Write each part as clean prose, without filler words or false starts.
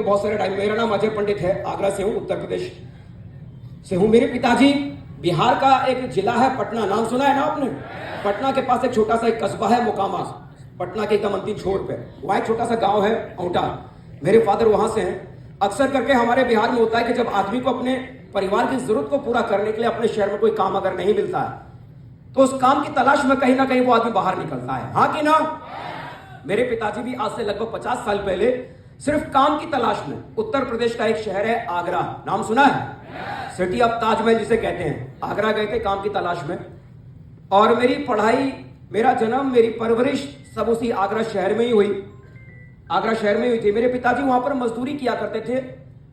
बहुत सारे टाइम। मेरा नाम अजय पंडित है, आगरा से हूँ, उत्तर प्रदेश से हूँ। मेरे पिताजी बिहार का एक जिला है पटना, नाम सुना है ना आपने? पटना के पास एक छोटा सा एक कस्बा है मोकामा, पटना के एकदम अंतिम छोर पे, वहाँ एक छोटा सा गांव है औंटा। मेरे फादर वहां से हैं। अक्सर करके हमारे बिहार में होता है कि जब आदमी को अपने परिवार की जरूरत को पूरा करने के लिए अपने शहर में कोई काम अगर नहीं मिलता है तो उस काम की तलाश में कहीं ना कहीं वो आदमी बाहर निकलता है, हाँ कि ना? मेरे पिताजी भी आज से लगभग 50 साल पहले सिर्फ काम की तलाश में उत्तर प्रदेश का एक शहर है आगरा, नाम सुना है? सिटी ऑफ ताजमहल जिसे कहते हैं, आगरा गए थे काम की तलाश में। और मेरी पढ़ाई, मेरा जन्म, मेरी परवरिश सब उसी आगरा शहर में ही हुई। आगरा शहर में हुई थी। मेरे पिताजी वहां पर मजदूरी किया करते थे,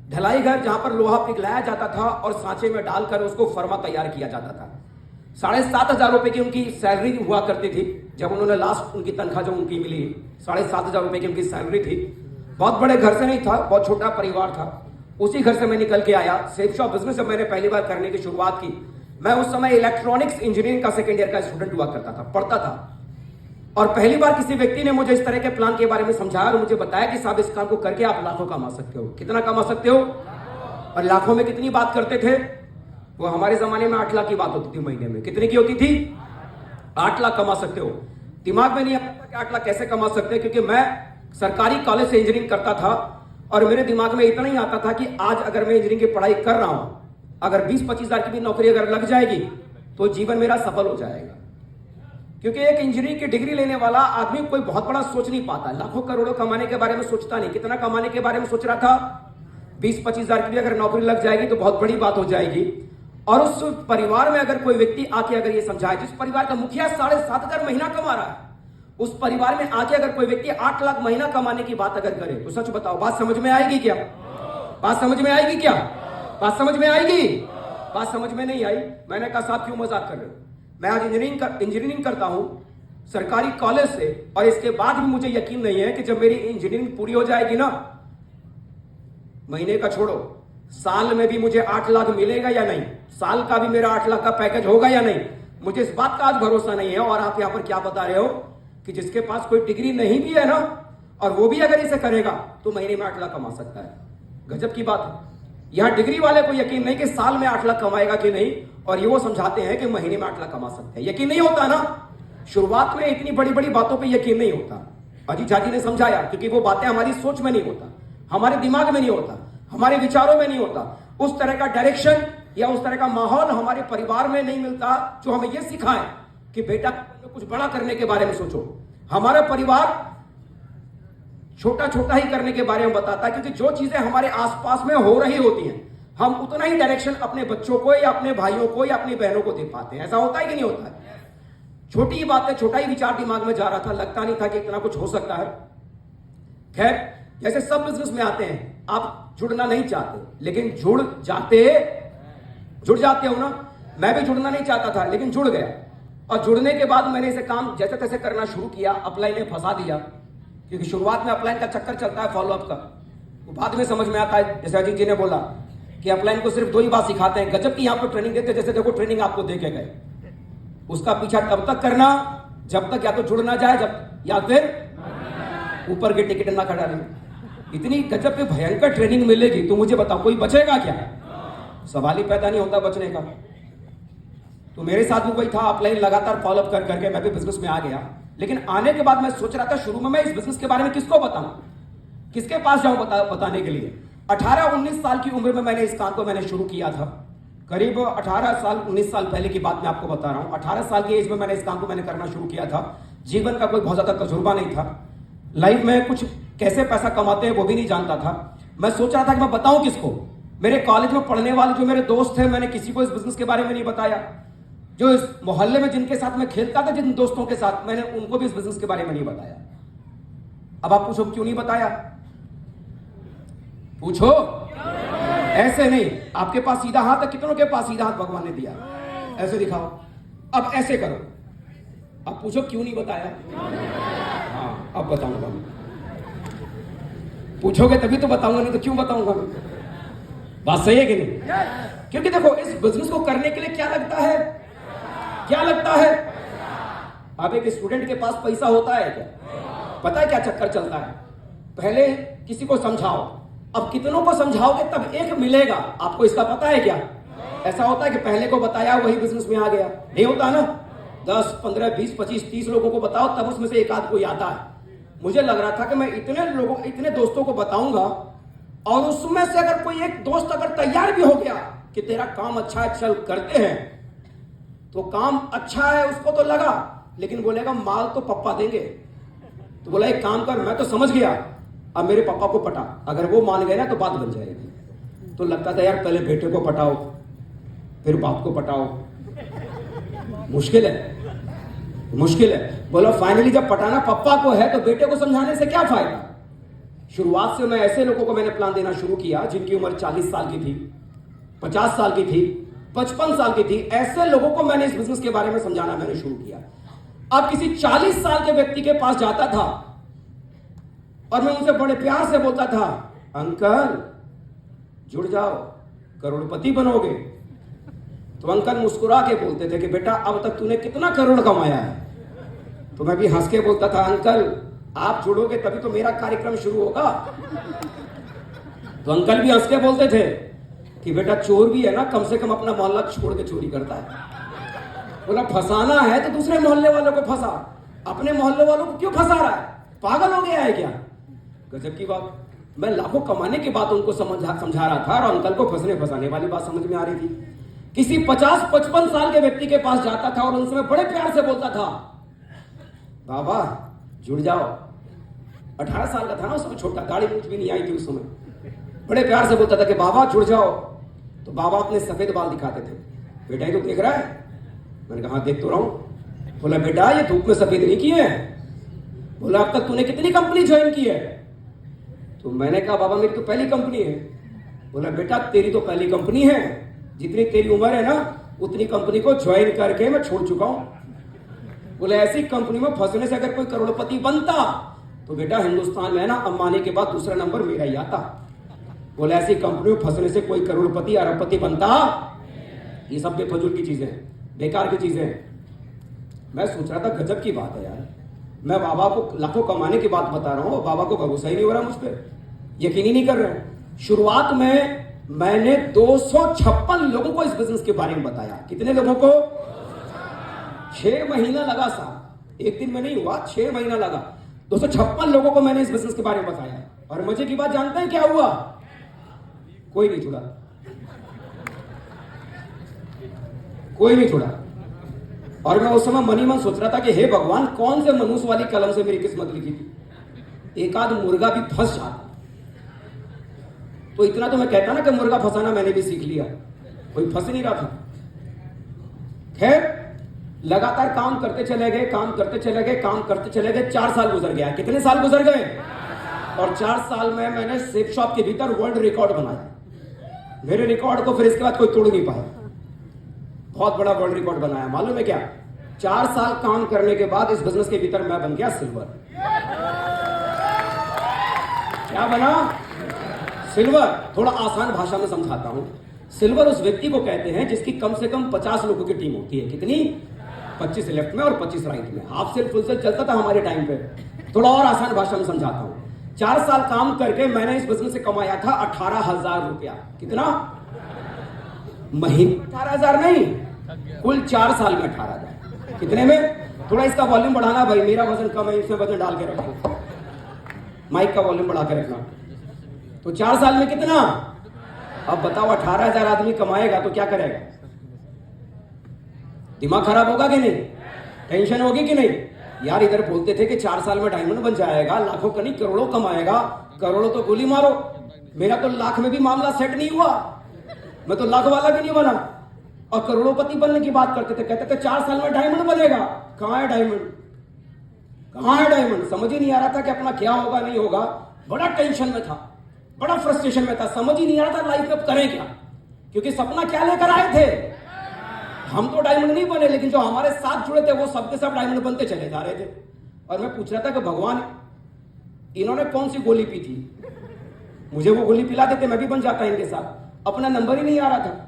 ढलाई घर जहां पर लोहा पिघलाया जाता था और सांचे में डालकर उसको फर्मा तैयार किया जाता था। 7,500 रुपए की उनकी सैलरी हुआ करती थी। जब उन्होंने लास्ट उनकी तनख्वाह जो उनकी मिली, 7,500 रुपए की उनकी सैलरी थी। बहुत बड़े घर से नहीं था, बहुत छोटा परिवार था। उसी घर से मैं निकल के आया। सेफ शॉप बिजनेस जब मैंने पहली बार करने की शुरुआत की, मैं उस समय इलेक्ट्रॉनिक्स इंजीनियरिंग का सेकेंड ईयर का स्टूडेंट हुआ करता था, पढ़ता था। और पहली बार किसी व्यक्ति ने मुझे इस तरह के प्लान के बारे में समझाया और मुझे बताया कि साहब इस काम को करके आप लाखों कमा सकते हो। कितना कमा सकते हो? और लाखों में कितनी बात करते थे वो? हमारे जमाने में 8 लाख की बात होती थी महीने में। कितने की होती थी? 8 लाख कमा सकते हो। दिमाग में नहीं आता कि 8 लाख कैसे कमा सकते हैं, क्योंकि मैं सरकारी कॉलेज से इंजीनियरिंग करता था और मेरे दिमाग में इतना ही आता था कि आज अगर मैं इंजीनियरिंग की पढ़ाई कर रहा हूं, अगर 20-25 हजार की भी नौकरी अगर लग जाएगी तो जीवन मेरा सफल हो जाएगा। क्योंकि एक इंजीनियरिंग की डिग्री लेने वाला आदमी कोई बहुत बड़ा सोच नहीं पाता, लाखों करोड़ों कमाने के बारे में सोचता नहीं। कितना कमाने के बारे में सोच रहा था? 20-25 हजार की भी अगर नौकरी लग जाएगी तो बहुत बड़ी बात हो जाएगी। और उस परिवार में अगर कोई व्यक्ति आके अगर ये समझाए, जिस परिवार का मुखिया 7,500 महीना कमा रहा है, उस परिवार में आके अगर कोई व्यक्ति 8 लाख महीना कमाने की बात अगर करे तो सच बताओ, बात समझ में आएगी क्या? बात समझ में आएगी क्या? बात समझ में आएगी? बात समझ में नहीं आई। मैंने कहा साहब क्यों मजाक कर रहे हो? मैं आज इंजीनियरिंग करता हूं सरकारी कॉलेज से, और इसके बाद भी मुझे यकीन नहीं है कि जब मेरी इंजीनियरिंग पूरी हो जाएगी ना, महीने का छोड़ो, साल में भी मुझे 8 लाख मिलेगा या नहीं, साल का भी मेरा 8 लाख का पैकेज होगा या नहीं, मुझे इस बात का आज भरोसा नहीं है। और आप यहां पर क्या बता रहे हो कि जिसके पास कोई डिग्री नहीं भी है ना, और वो भी अगर इसे करेगा तो महीने में 8 लाख कमा सकता है। गजब की बात है। यहां डिग्री वाले को यकीन नहीं कि साल में 8 लाख कमाएगा कि नहीं, और ये वो समझाते हैं कि महीने में 8 लाख कमा सकते हैं। यकीन नहीं होता ना, शुरुआत में इतनी बड़ी बड़ी बातों पे यकीन नहीं होता। अजीत झा जी ने समझाया, क्योंकि वो बातें हमारी सोच में नहीं होता, हमारे दिमाग में नहीं होता, हमारे विचारों में नहीं होता। उस तरह का डायरेक्शन या उस तरह का माहौल हमारे परिवार में नहीं मिलता जो हमें यह सिखाए कि बेटा कुछ बड़ा करने के बारे में सोचो। हमारा परिवार छोटा छोटा ही करने के बारे में बताता है, क्योंकि जो चीजें हमारे आसपास में हो रही होती हैं, हम उतना ही डायरेक्शन अपने बच्चों को या अपने भाइयों को या अपनी बहनों को दे पाते हैं। ऐसा होता है कि नहीं होता है? छोटी ही बातें, छोटा ही विचार दिमाग में जा रहा था, लगता नहीं था कि इतना कुछ हो सकता है। खैर, जैसे सब बिजनेस में आते हैं, आप जुड़ना नहीं चाहते लेकिन जुड़ जाते हो ना। मैं भी जुड़ना नहीं चाहता था लेकिन जुड़ गया, और जुड़ने के बाद मैंने इसे काम जैसे तैसे करना शुरू किया। अपलाइन ने फंसा दिया, क्योंकि शुरुआत में अपलाइन का चक्कर चलता है फॉलोअप का, वो बाद में समझ में आता है। जैसे अजीत जी ने बोला कि अपलाइन को सिर्फ 2 ही बात सिखाते हैं, गजब की यहां पर ट्रेनिंग देते, जैसे देखो ट्रेनिंग आपको दे के गए। उसका पीछा तब तक करना जब तक या तो जुड़ ना जाए, जब या फिर ऊपर के टिकट ना कटा ले। इतनी गजब की भयंकर ट्रेनिंग मिलेगी तो मुझे बताओ कोई बचेगा क्या? सवाल ही पैदा नहीं होता बचने का। तो मेरे साथ भी वही था, अपलाइन लगातार फॉलोअप कर करके मैं भी बिजनेस में आ गया। लेकिन आने के बाद मैं सोच रहा था शुरू में मैं इस बिजनेस के बारे में किसको बताऊं, किसके पास जाऊं बताने के लिए। 18-19 साल की उम्र में मैंने इस काम को शुरू किया था। करीब 18-19 साल पहले की बात मैं आपको बता रहा हूं। 18 साल की एज में मैंने इस काम को करना शुरू किया था। जीवन का कोई बहुत ज्यादा तजुर्बा नहीं था, लाइफ में कुछ कैसे पैसा कमाते हैं वो भी नहीं जानता था। मैं सोच रहा था कि मैं बताऊं किसको। मेरे कॉलेज में पढ़ने वाले जो मेरे दोस्त थे, मैंने किसी को इस बिजनेस के बारे में नहीं बताया। जो इस मोहल्ले में जिनके साथ मैं खेलता था, जिन दोस्तों के साथ, मैंने उनको भी इस बिजनेस के बारे में नहीं बताया। अब आप पूछो क्यों नहीं बताया? पूछो, ऐसे नहीं। आपके पास सीधा हाथ है, कितनों के पास सीधा हाथ भगवान ने दिया? ऐसे दिखाओ, अब ऐसे करो। अब पूछो क्यों नहीं बताया? हाँ, अब बताऊंगा। पूछोगे तभी तो बताऊंगा, नहीं तो क्यों बताऊंगा? बात सही है कि नहीं? क्योंकि देखो, इस बिजनेस को करने के लिए क्या लगता है? क्या लगता है? अब एक स्टूडेंट के पास पैसा होता है क्या? पता है क्या चक्कर चलता है? पहले किसी को समझाओ, अब कितनों को समझाओगे तब एक मिलेगा। आपको इसका पता है क्या? ऐसा होता है कि पहले को बताया वही बिजनेस में आ गया? नहीं होता ना। 10, 15, 20, 25, 30 लोगों को बताओ तब उसमें से एक आध कोई आता है। मुझे लग रहा था कि मैं इतने दोस्तों को बताऊंगा और उसमें से अगर कोई एक दोस्त अगर तैयार भी हो गया कि तेरा काम अच्छा है, चल करते हैं, तो काम अच्छा है उसको तो लगा, लेकिन बोलेगा माल तो पप्पा देंगे। तो बोला एक काम कर, मैं तो समझ गया, अब मेरे पापा को पटा। अगर वो मान गए ना तो बात बन जाएगी। तो लगता था यार पहले बेटे को पटाओ फिर बाप को पटाओ। मुश्किल है। बोला फाइनली जब पटाना पप्पा को है तो बेटे को समझाने से क्या फायदा। शुरुआत से मैं ऐसे लोगों को मैंने प्लान देना शुरू किया जिनकी उम्र 40 साल की थी, 50 साल की थी, 55 साल की थी। ऐसे लोगों को मैंने इस बिजनेस के बारे में समझाना मैंने शुरू किया। अब किसी 40 साल के व्यक्ति के पास जाता था और मैं उनसे बड़े प्यार से बोलता था, अंकल जुड़ जाओ, करोड़पति बनोगे। तो अंकल मुस्कुरा के बोलते थे कि बेटा अब तक तूने कितना करोड़ कमाया है। तो मैं भी हंस के बोलता था, अंकल आप जुड़ोगे तभी तो मेरा कार्यक्रम शुरू होगा। तो अंकल भी हंस के बोलते थे कि बेटा चोर भी है ना, कम से कम अपना मोहल्ला छोड़ के चोरी करता है। बोला फंसाना है तो दूसरे मोहल्ले वालों को फंसा, अपने मोहल्ले वालों को क्यों फंसा रहा है, पागल हो गया है क्या। गजब की बात। मैं लाखों कमाने की बात उनको समझा रहा था और अंकल को फंसाने वाली बात समझ में आ रही थी। किसी 50-55 साल के व्यक्ति के पास जाता था और उनसे मैं बड़े प्यार से बोलता था, बाबा जुड़ जाओ। 18 साल का था ना उस समय, छोटा, गाड़ी मुझ भी नहीं आई थी उस समय। बड़े प्यार से बोलता था कि बाबा जुड़ जाओ। तो बाबा अपने सफेद बाल दिखाते थे, बेटा ये तो देख रहा है। मैंने कहा देख तो रहा हूं। बोला बेटा ये धूप में सफेद नहीं किए हैं। बोला अब तक तूने कितनी कंपनी ज्वाइन की है। तो मैंने कहा बाबा मेरी तो पहली कंपनी है। बोला बेटा तेरी तो पहली कंपनी है, जितनी तेरी उम्र है ना उतनी कंपनी को ज्वाइन करके मैं छोड़ चुका हूं। बोले ऐसी कंपनी में फंसने से अगर कोई करोड़पति बनता तो बेटा हिंदुस्तान में है ना अंबानी के बाद दूसरा नंबर मेरा ही आता। बोले ऐसी कंपनी में फंसने से कोई करोड़पति अरबपति बनता, ये सब बेफजूल की चीजें हैं, बेकार की चीजें हैं। मैं सोच रहा था गजब की बात है यार, मैं बाबा को लाखों कमाने की बात बता रहा हूं, बाबा को भरोसा ही नहीं हो रहा मुझ पर, यकीन ही नहीं कर रहे। शुरुआत में मैंने 256 लोगों को इस बिजनेस के बारे में बताया। कितने लोगों को? 6 महीना लगा साहब, एक दिन में नहीं हुआ, 6 महीना लगा। 256 लोगों को मैंने इस बिजनेस के बारे में बताया। और मजे की बात जानते हैं क्या हुआ? कोई नहीं जुड़ा, कोई नहीं जुड़ा। और मैं उस समय मनी मन सोच रहा था कि हे भगवान कौन से मनुष्य वाली कलम से मेरी किस्मत लिखी थी, एक आध मुर्गा भी फंस जाता। तो इतना तो मैं कहता ना कि मुर्गा फंसाना मैंने भी सीख लिया, कोई फंस नहीं रहा था। खैर लगातार काम करते चले गए, काम करते चले गए, काम करते चले गए। 4 साल गुजर गया। कितने साल गुजर गए? और 4 साल में मैंने सेफ शॉप के भीतर वर्ल्ड रिकॉर्ड बनाया। मेरे रिकॉर्ड को फिर इसके बाद कोई तोड़ नहीं पाया। बहुत बड़ा वर्ल्ड रिकॉर्ड बनाया। मालूम है क्या? 4 साल काम करने के बाद इस बिजनेस के भीतर मैं बन गया सिल्वर। क्या बना? सिल्वर। थोड़ा आसान भाषा में समझाता हूं। सिल्वर उस व्यक्ति को कहते हैं जिसकी कम से कम 50 लोगों की टीम होती है। कितनी? 25 लेफ्ट में और 25 राइट में। हाफ सेल फुल सेल चलता था हमारे टाइम पे। थोड़ा और आसान भाषा में समझाता हूं। 4 साल काम करके मैंने इस बिजनेस से कमाया था 18,000 रुपया। कितना? महीने 18,000 नहीं, कुल 4 साल में 18,000। कितने में? थोड़ा इसका वॉल्यूम बढ़ाना भाई, मेरा वजन कम है, इसमें वजन डाल के रखो, माइक का वॉल्यूम बढ़ा के रखना। तो 4 साल में कितना? अब बताओ 18,000 आदमी कमाएगा तो क्या करेगा? दिमाग खराब होगा कि नहीं? टेंशन होगी कि नहीं? यार इधर बोलते थे कि 4 साल में डायमंड बन जाएगा, लाखों का नहीं करोड़ों कमाएगा। करोड़ों तो गोली मारो, मेरा तो लाख में भी मामला सेट नहीं हुआ, मैं तो लाख वाला भी नहीं बना। और करोड़ों बनने की बात करते थे, कहते थे 4 साल में डायमंड बनेगा। कहां है डायमंड? कहां है डायमंड? समझ ही नहीं आ रहा था कि अपना क्या होगा नहीं होगा। बड़ा टेंशन में था, बड़ा फ्रस्ट्रेशन में था, समझ ही नहीं आ रहा था लाइफ में करें क्या। क्योंकि सपना क्या लेकर आए थे? हम तो डायमंड नहीं बने, लेकिन जो हमारे साथ जुड़े थे वो सबके सब डायमंड बनते चले जा रहे थे। और मैं पूछ रहा था कि भगवान इन्होंने कौन सी गोली पी थी, मुझे वो गोली पिला देते मैं भी बन जाता इनके साथ। अपना नंबर ही नहीं आ रहा था।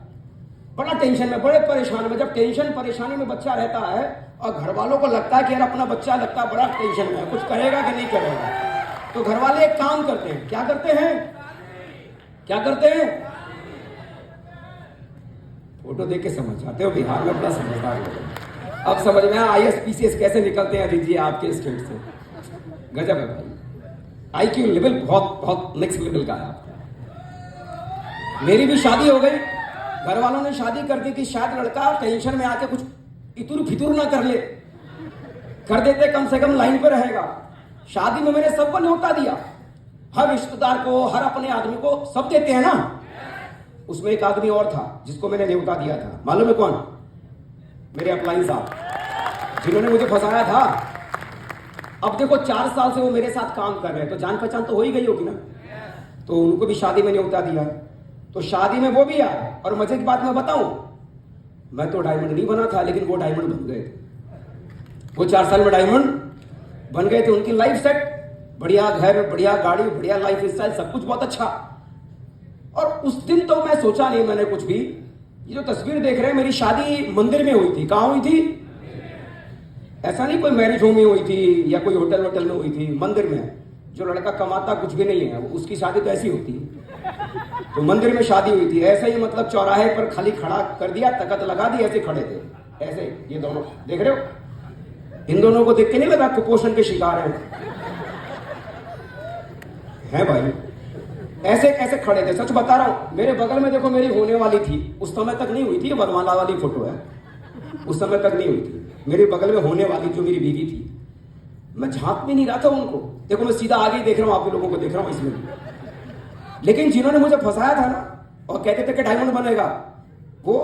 बड़ा टेंशन में, बड़े परेशान में। जब टेंशन परेशानी में बच्चा रहता है और घर वालों को लगता है कि यार अपना बच्चा लगता है बड़ा टेंशन में, कुछ करेगा कि नहीं करेगा, तो घर वाले एक काम करते हैं। क्या करते हैं? क्या करते हैं? फोटो देख के समझ जाते हो बिहार में बड़ा समझदार लोग। अब समझ में आया IAS PCS कैसे निकलते हैं अजीत जी आपके स्टेट से। गजब है भाई, IQ लेवल बहुत बहुत नेक्स्ट लेवल का है आपका। मेरी भी शादी हो गई, घर वालों ने शादी कर दी कि शायद लड़का टेंशन में आके कुछ इतुर फितुर ना कर ले, कर देते कम से कम लाइन पे रहेगा। शादी में मैंने सबको न्योता दिया, हर रिश्तेदार को, हर अपने आदमी को, सब देते हैं ना। उसमें एक आदमी और था जिसको मैंने न्योता दिया था, मालूम है कौन? मेरे अपलाइन साहब, जिन्होंने मुझे फंसाया था। अब देखो 4 साल से वो मेरे साथ काम कर रहे हैं, तो जान पहचान तो हो ही गई होगी ना। तो उनको भी शादी में न्योता दिया, तो शादी में वो भी आए। और मजे की बात मैं बताऊं, मैं तो डायमंड नहीं बना था, लेकिन वो डायमंड बन गए थे। वो 4 साल में डायमंड बन गए थे। उनकी लाइफ सेट, बढ़िया घर, बढ़िया गाड़ी, बढ़िया लाइफ स्टाइल, सब कुछ बहुत अच्छा। और उस दिन तो मैं सोचा नहीं मैंने कुछ भी। ये जो तस्वीर देख रहे हैं, मेरी शादी मंदिर में हुई थी। कहां हुई थी? ऐसा नहीं कोई मैरिज होम में हुई थी या कोई होटल वोटल में हुई थी, मंदिर में। जो लड़का कमाता कुछ भी नहीं है, उसकी शादी तो ऐसी होती है। तो मंदिर में शादी हुई थी। ऐसे ही मतलब चौराहे पर खाली खड़ा कर दिया, तकत लगा दी, ऐसे खड़े थे, ऐसे। ये दोनों देख रहे हो, इन दोनों को देख के नहीं लगा कुपोषण के शिकार हैं भाई। ऐसे कैसे खड़े थे, सच बता रहा हूं। मेरे बगल में देखो, मेरी होने वाली थी, उस समय तक नहीं हुई थी, वरमाला वाली फोटो है, उस समय तक नहीं हुई थी। मेरे बगल में होने वाली जो मेरी बीवी थी, मैं झांक भी नहीं रहा था उनको। देखो मैं सीधा आगे ही देख रहा हूं, आप लोगों को देख रहा हूं इसमें। लेकिन जिन्होंने मुझे फंसाया था ना और कहते थे कि डायमंड बनेगा, वो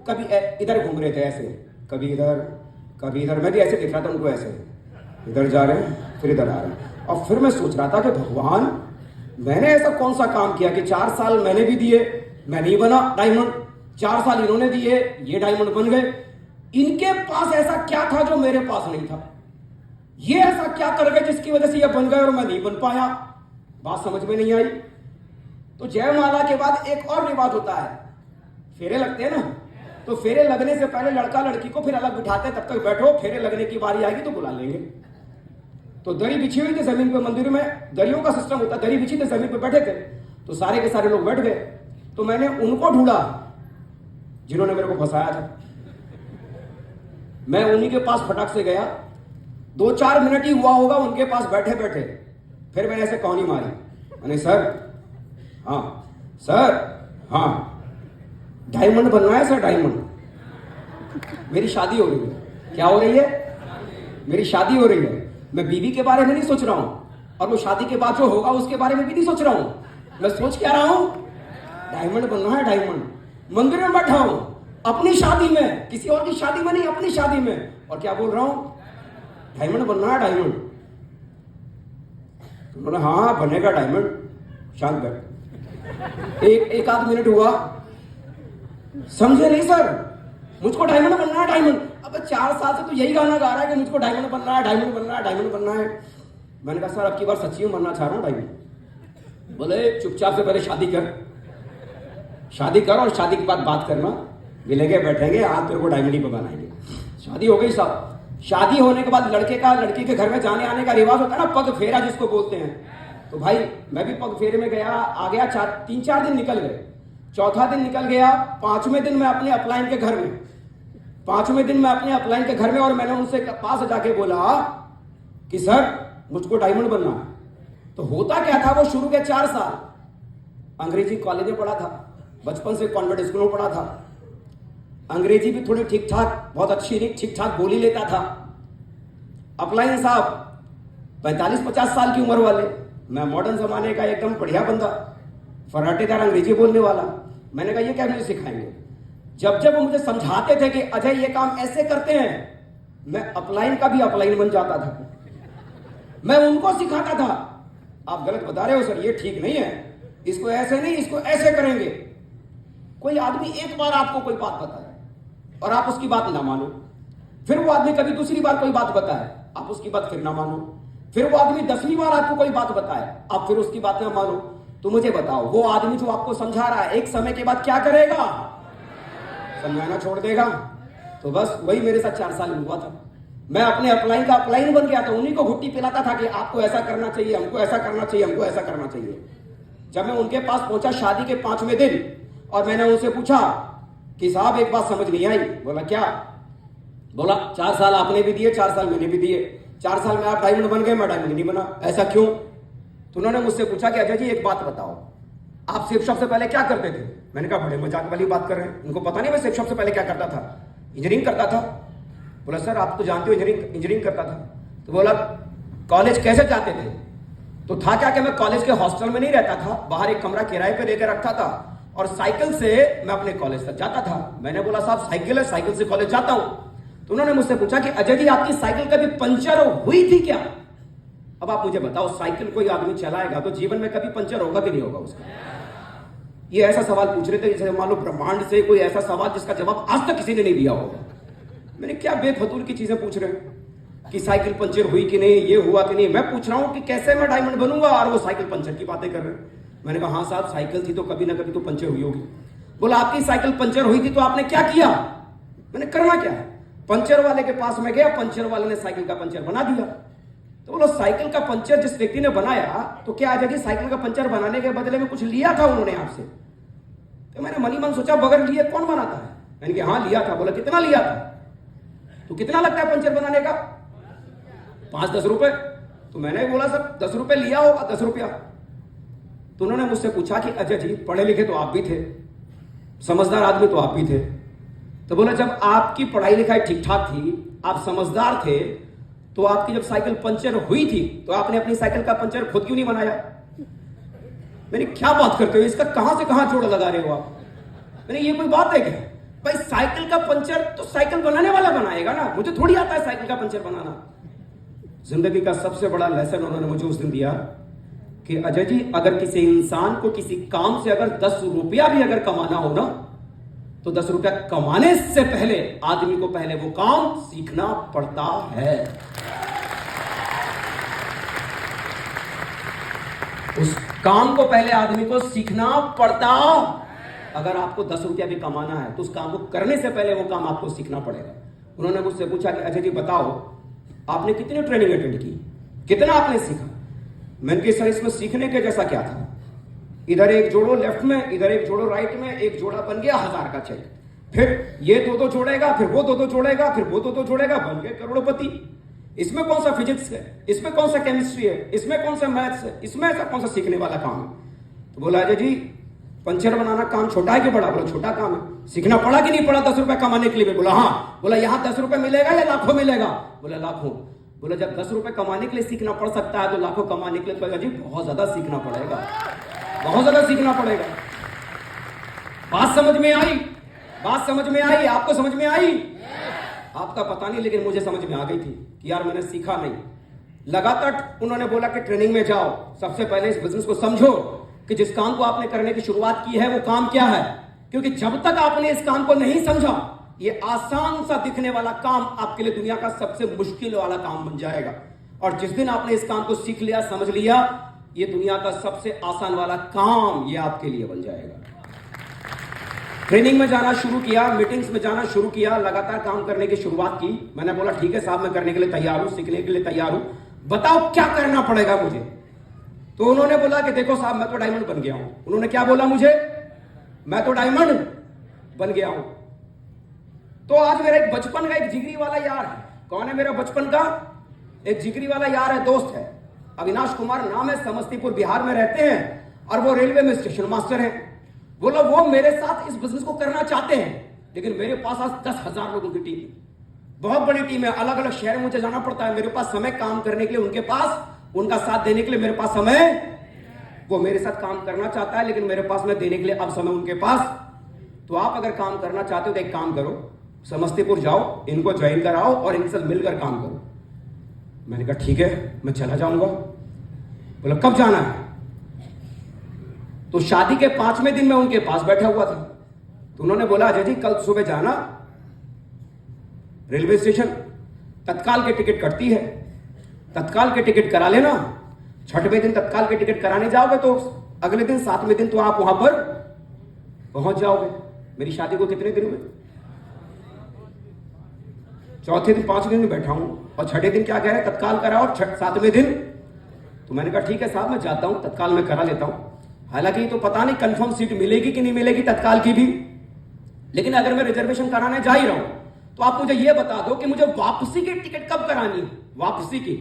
कभी इधर घूम रहे थे ऐसे, कभी इधर। मैं भी ऐसे देख रहा था उनको, ऐसे इधर जा रहे हैं फिर इधर आ रहे हैं। और फिर मैं सोच रहा था कि भगवान, मैंने ऐसा कौन सा काम किया कि 4 साल मैंने भी दिए, मैं नहीं बना डायमंड, 4 साल इन्होंने दिए, ये डायमंड बन गए। इनके पास ऐसा क्या था जो मेरे पास नहीं था? ये ऐसा क्या कर गए जिसकी वजह से ये बन गए और मैं नहीं बन पाया? बात समझ में नहीं आई। तो जयमाला के बाद एक और रिवाज होता है, फेरे लगते हैं ना। तो फेरे लगने से पहले लड़का लड़की को फिर अलग बिठाते हैं, तब तक बैठो, फेरे लगने की बारी आएगी तो बुला लेंगे। तो दरी बिछी हुई थी जमीन पे, मंदिर में दरियों का सिस्टम होता है, दरी बिछी थी, जमीन पे बैठे थे। तो सारे के सारे लोग बैठ गए। तो मैंने उनको ढूंढा जिन्होंने मेरे को फंसाया था। मैं उन्हीं के पास फटाक से गया, 2-4 मिनट ही हुआ होगा उनके पास बैठे बैठे। फिर मैंने ऐसे कौनी मारी, मैंने सर, हाँ सर, हाँ डायमंड बनना है सर, डायमंड। मेरी शादी हो रही है। क्या हो रही है? मेरी शादी हो रही है। मैं बीवी के बारे में नहीं सोच रहा हूं, और वो शादी के बाद जो होगा उसके बारे में भी नहीं सोच रहा हूं। मैं सोच क्या रहा हूं? डायमंड बनना है, डायमंड। मंदिर में बैठा हूं, अपनी शादी में, किसी और की शादी में नहीं, अपनी शादी में। और क्या बोल रहा हूं? डायमंड बनना है, डायमंड। तो बोला हाँ बनेगा डायमंड। शांत बैठ। एक आध मिनट हुआ, समझे नहीं सर, मुझको डायमंड बनना है, डायमंड। अब 4 साल से तो यही गाना गा रहा है कि मुझको डायमंड बनना है, डायमंड बनना है, डायमंड बनना है। मैंने कहा सर अब की बार सच्ची में बनना चाह रहा हूं डायमंड। बोले चुपचाप से पहले शादी कर और शादी के बाद बात करना, मिलेंगे बैठेंगे, आज तेरे को डायमंड ही बनाएंगे। शादी हो गई साहब। शादी होने के बाद लड़के का लड़की के घर में जाने आने का रिवाज होता है ना, पग फेरा जिसको बोलते हैं। तो भाई मैं भी पग फेरे में गया, आ गया। 3-4 दिन निकल गए, चौथा दिन निकल गया, 5वें दिन मैं अपने अपलाइन के घर में, 5वें दिन मैं अपने अपलाइन के घर में। और मैंने उनसे पास जाके बोला कि सर मुझको डायमंड बनना है। तो होता क्या था, वो शुरू के 4 साल अंग्रेजी कॉलेज में पढ़ा था, बचपन से कॉन्वेंट स्कूल में पढ़ा था, अंग्रेजी भी थोड़ी ठीक ठाक, बहुत अच्छी नहीं, ठीक ठाक बोली लेता था। अपलाइन साहब 45-50 साल की उम्र वाले, मैं मॉडर्न जमाने का एकदम बढ़िया बंदा, फराटेदार अंग्रेजी बोलने वाला। मैंने कहा ये क्या मुझे सिखाएंगे? जब वो मुझे समझाते थे कि अजय ये काम ऐसे करते हैं, मैं अपलाइन का भी अपलाइन बन जाता था। मैं उनको सिखाता था, आप गलत बता रहे हो सर, ये ठीक नहीं है, इसको ऐसे नहीं, इसको ऐसे करेंगे। कोई आदमी एक बार आपको कोई बात बताए और आप उसकी बात ना मानो, फिर वो आदमी कभी दूसरी बार कोई बात बताए, आप उसकी बात फिर ना मानो, फिर वो आदमी 10वीं बार आपको कोई बात बताए, आप फिर उसकी बात ना मानो। तो मुझे बताओ, वो आदमी जो आपको समझा रहा है, एक समय के बाद क्या करेगा? समझाना छोड़ देगा। तो बस वही मेरे साथ 4 साल हुआ था। मैं अपने अपलाइन का अपलाइन बन गया था, उन्हीं को घुट्टी पिलाता था कि आपको ऐसा करना चाहिए, हमको ऐसा करना चाहिए, हमको ऐसा करना चाहिए। जब मैं उनके पास पहुंचा शादी के 5वें दिन और मैंने उनसे पूछा कि साहब एक बात समझ नहीं आई। बोला क्या? बोला 4 साल आपने भी दिए, 4 साल मैंने भी दिए, 4 साल में आप डायमंड बन गए, मैं डायमंड नहीं बना, ऐसा क्यों? तो उन्होंने मुझसे पूछा कि अजय जी एक बात बताओ, आप सेफ शॉप से पहले क्या करते थे? मैंने कहा बड़े मजाक वाली बात कर रहे हैं, उनको पता नहीं मैं सेफ शॉप से पहले क्या करता था, इंजीनियरिंग करता था। बोला सर आप तो जानते हो इंजीनियरिंग करता था। तो बोला कॉलेज कैसे जाते थे? तो था क्या कि मैं कॉलेज के हॉस्टल में नहीं रहता था, बाहर एक कमरा किराए पे लेकर रखता था और साइकिल से मैं अपने कॉलेज तक जाता था। मैंने बोला साहब साइकिल है, साइकिल से कॉलेज जाता हूं। तो उन्होंने मुझसे पूछा कि अजय जी आपकी साइकिल कभी पंचर हुई थी क्या? अब आप मुझे बताओ, साइकिल कोई आदमी चलाएगा तो जीवन में कभी पंचर होगा कि नहीं होगा उसका? ये ऐसा सवाल पूछ रहे थे जैसे मान लो ब्रह्मांड से कोई ऐसा सवाल जिसका जवाब आज तक किसी ने नहीं दिया होगा। मैंने क्या बेफजूल की चीजें पूछ रहे हैं कि साइकिल पंचर हुई कि नहीं, ये हुआ कि नहीं। मैं पूछ रहा हूं कि कैसे मैं डायमंड बनूंगा और वो साइकिल पंचर की बातें कर रहे हैं। मैंने कहा हाँ साहब साइकिल थी तो कभी ना कभी तो पंचर हुई होगी। बोला आपकी साइकिल पंचर हुई थी तो आपने क्या किया? मैंने करना क्या है, पंचर वाले के पास में गया, पंचर वाले ने साइकिल का पंचर बना दिया। तो बोलो साइकिल का पंचर जिस व्यक्ति ने बनाया तो क्या आ जाएगी, साइकिल का पंचर बनाने के बदले में कुछ लिया था उन्होंने आपसे? तो मैंने मनी मन सोचा बगैर लिए कौन बनाता है? मैंने कहा हाँ लिया था। बोला कितना लिया था? तो कितना लगता है पंचर बनाने का? 5-10 रुपए। तो मैंने बोला सर 10 रुपए लिया होगा, 10 रुपया। तो उन्होंने मुझसे पूछा कि अजय जी पढ़े लिखे तो आप भी थे, समझदार आदमी तो आप भी थे, तो बोला जब आपकी पढ़ाई लिखाई ठीक ठाक थी, आप समझदार थे, तो आपकी जब साइकिल पंचर हुई थी तो आपने अपनी साइकिल का पंचर खुद क्यों नहीं बनाया? मैंने क्या बात करते हो, इसका कहां से कहां जोड़ लगा रहे हो आप? मैंने ये कोई बात है क्या भाई? साइकिल का पंचर तो साइकिल बनाने वाला बनाएगा ना, मुझे थोड़ी आता है साइकिल का पंचर बनाना। जिंदगी का सबसे बड़ा लेसन उन्होंने मुझे उस दिन दिया कि अजय जी अगर किसी इंसान को किसी काम से अगर 10 रुपया भी अगर कमाना हो ना, तो 10 रुपया कमाने से पहले आदमी को पहले वो काम सीखना पड़ता है। उस काम को पहले आदमी को सीखना पड़ता। अगर आपको 10 रुपया भी कमाना है तो उस काम को करने से पहले वो काम आपको सीखना पड़ेगा। उन्होंने मुझसे पूछा कि अजय जी बताओ आपने कितनी ट्रेनिंग अटेंड की, कितना आपने सीखा? मैंने कहा सर इसमें सीखने के जैसा क्या था, इधर एक जोड़ो लेफ्ट में, इधर एक जोड़ो राइट में, एक जोड़ा बन गया 1000 का चेक, फिर ये 2 जोड़ेगा, फिर वो 2 जोड़ेगा, फिर वो 2 जोड़ेगा, बन गए करोड़पति। इसमें कौन सा फिजिक्स है, इसमें कौन सा केमिस्ट्री है, इसमें कौन सा मैथ्स है, इसमें ऐसा कौन सा सीखने वाला काम है? तो बोला अजय जी पंचर बनाना काम छोटा है कि बड़ा? बोला छोटा काम है। सीखना पड़ा कि नहीं पड़ा 10 रुपए कमाने के लिए? बोला हाँ। बोला यहां 10 रुपए मिलेगा या लाखों मिलेगा? बोला लाखों। बोला जब 10 रुपए कमाने के लिए सीखना पड़ सकता है तो लाखों कमाने के लिए तो अजय बहुत ज्यादा सीखना पड़ेगा, बहुत ज्यादा सीखना पड़ेगा। बात समझ में आई? बात समझ में आई? आपको समझ में आई? आपका पता नहीं लेकिन मुझे समझ में आ गई थी कि यार मैंने सीखा नहीं। लगातार उन्होंने बोला कि ट्रेनिंग में जाओ, सबसे पहले इस बिजनेस को समझो कि जिस काम को आपने करने की शुरुआत की है वो काम क्या है, क्योंकि जब तक आपने इस काम को नहीं समझा ये आसान सा दिखने वाला काम आपके लिए दुनिया का सबसे मुश्किल वाला काम बन जाएगा। और जिस दिन आपने इस काम को सीख लिया, समझ लिया, ये दुनिया का सबसे आसान वाला काम ये आपके लिए बन जाएगा। ट्रेनिंग में जाना शुरू किया, मीटिंग्स में जाना शुरू किया, लगातार काम करने की शुरुआत की। मैंने बोला ठीक है साहब मैं करने के लिए तैयार हूं, सीखने के लिए तैयार हूं, बताओ क्या करना पड़ेगा मुझे? तो उन्होंने बोला कि देखो साहब मैं तो डायमंड बन गया हूं। उन्होंने क्या बोला मुझे? मैं तो डायमंड बन गया हूं। तो आज मेरा एक बचपन का एक जिगरी वाला यार है। कौन है मेरा बचपन का? एक जिगरी वाला यार है, दोस्त है, अविनाश कुमार नाम है, समस्तीपुर बिहार में रहते हैं और वो रेलवे में स्टेशन मास्टर हैं। बोला वो मेरे साथ इस बिजनेस को करना चाहते हैं, लेकिन मेरे पास आज 10,000 लोगों की टीम है, बहुत बड़ी टीम है, अलग अलग शहर मुझे जाना पड़ता है, मेरे पास समय काम करने के लिए, उनके पास उनका साथ देने के लिए मेरे पास समय। वो मेरे साथ काम करना चाहता है लेकिन मेरे पास में देने के लिए अब समय उनके पास। तो आप अगर काम करना चाहते हो तो एक काम करो, समस्तीपुर जाओ, इनको ज्वाइन कराओ और इनसे मिलकर काम करो। मैंने कहा ठीक है मैं चला जाऊंगा। बोला कब जाना है? तो शादी के 5वें दिन मैं उनके पास बैठा हुआ था। तो उन्होंने बोला अजय जी कल सुबह जाना रेलवे स्टेशन, तत्काल की टिकट कटती है, तत्काल की टिकट करा लेना। 6वें दिन तत्काल की टिकट कराने जाओगे तो अगले दिन 7वें दिन तो आप वहां पर पहुंच जाओगे। मेरी शादी को कितने दिन हुए? 4थे दिन 5 दिन में बैठा हूं और 6ठे दिन क्या कह रहे हैं तत्काल कराओ, 7वें दिन। तो मैंने कहा ठीक है साहब मैं जाता हूं, तत्काल में करा लेता हूं। हालांकि तो पता नहीं कंफर्म सीट मिलेगी कि नहीं मिलेगी तत्काल की भी, लेकिन अगर मैं रिजर्वेशन कराने जा ही रहा हूं तो आप मुझे यह बता दो कि मुझे वापसी की टिकट कब करानी है, वापसी की,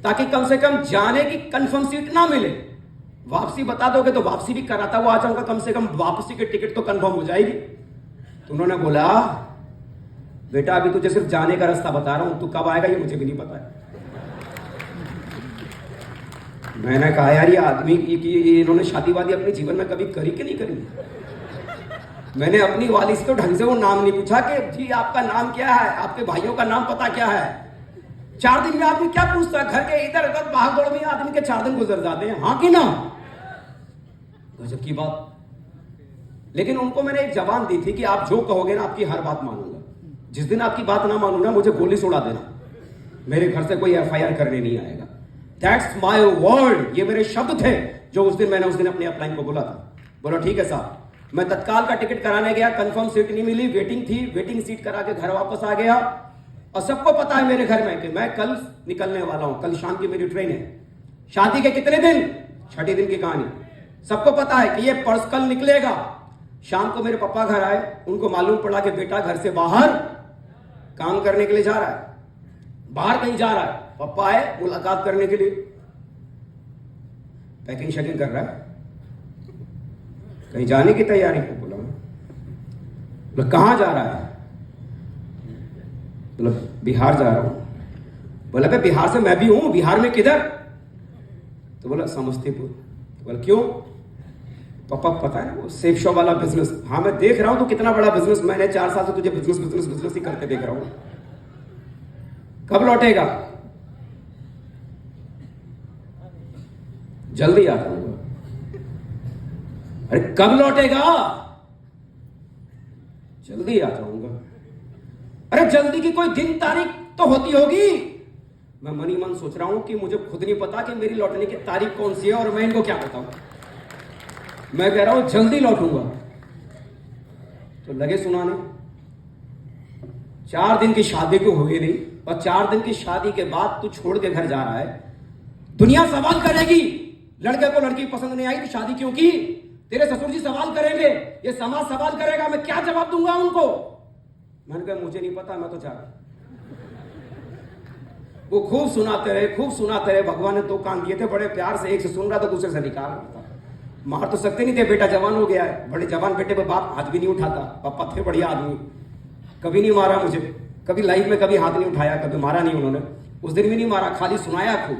ताकि कम से कम जाने की कंफर्म सीट ना मिले। वापसी बता दोगे तो वापसी भी कराता हुआ आ जाऊंगा, कम से कम वापसी की टिकट तो कंफर्म हो जाएगी। तो उन्होंने बोला बेटा अभी तुझे सिर्फ जाने का रास्ता बता रहा हूं, तू कब आएगा ये मुझे भी नहीं पता है। मैंने कहा यार ये आदमी की इन्होंने शादी वादी अपने जीवन में कभी करी कि नहीं करी। मैंने अपनी वाली से तो ढंग से वो नाम नहीं पूछा कि जी आपका नाम क्या है, आपके भाइयों का नाम पता क्या है। 4 दिन में आदमी क्या पूछता है, घर के इधर उधर भाग दौड़ में आदमी के 4 दिन गुजर जाते हैं, हाँ कि ना, गजब की बात। लेकिन उनको मैंने एक जबान दी थी कि आप जो कहोगे ना आपकी हर बात मानूंगा, जिस दिन आपकी बात ना मानूंगा मुझे गोली से उड़ा देना, मेरे घर से कोई FIR करने नहीं आएगा। दैट्स माय वर्ड, ये मेरे शब्द थे जो उस दिन मैंने अपने अपलाइन को बोला था। बोला ठीक है साहब। मैं तत्काल का टिकट कराने गया, कंफर्म सीट नहीं मिली, वेटिंग थी, वेटिंग सीट करा के घर वापस आ गया। और सबको पता है मेरे घर में कि मैं कल निकलने वाला हूं, कल शाम की मेरी ट्रेन है। शादी के कितने दिन, 6 दिन की कहानी। सबको पता है कि ये पर्स कल निकलेगा। शाम को मेरे पापा घर आए, उनको मालूम पड़ा कि बेटा घर से बाहर काम करने के लिए जा रहा है, बाहर कहीं जा रहा है। पापा आए मुलाकात करने के लिए, पैकिंग शैकिंग कर रहा है, कहीं जाने की तैयारी को बोला। बोला कहां जा रहा है, बोला बिहार जा रहा हूं। बोला भाई बिहार से मैं भी हूं, बिहार में किधर? तो बोला समस्तीपुर। तो बोला क्यों? पापा पता है ना वो सेफ शॉप वाला बिजनेस। हाँ मैं देख रहा हूं तो कितना बड़ा बिजनेस, मैंने 4 साल से तुझे बिजनेस बिजनेस बिजनेस ही करते देख रहा हूं। कब लौटेगा? जल्दी आ जाऊंगा। अरे कब लौटेगा? जल्दी आ जाऊंगा। अरे जल्दी की कोई दिन तारीख तो होती होगी। मैं मन ही मन सोच रहा हूं कि मुझे खुद नहीं पता कि मेरी लौटने की तारीख कौन सी है और मैं इनको क्या बताऊं। मैं कह रहा हूं जल्दी लौटूंगा, तो लगे सुनाने 4 दिन की शादी को हो गई नहीं, और 4 दिन की शादी के बाद तू छोड़ के घर जा रहा है। दुनिया सवाल करेगी, लड़के को लड़की पसंद नहीं आई तो शादी क्यों की? तेरे ससुर जी सवाल करेंगे, ये समाज सवाल करेगा, मैं क्या जवाब दूंगा उनको? मैंने कहा मुझे नहीं पता, मैं तो जा रहा। वो खूब सुनाते रहे। भगवान ने 2 कान दिए थे बड़े प्यार से, एक से सुन रहा था दूसरे से निकाल रहा था। मार तो सकते नहीं थे, बेटा जवान हो गया है, बड़े जवान बेटे पे बाप हाथ भी नहीं उठाता। पापा थे बढ़िया आदमी, कभी नहीं मारा मुझे, कभी लाइफ में कभी हाथ नहीं उठाया, कभी मारा नहीं उन्होंने। उस दिन भी नहीं मारा, खाली सुनाया खूब।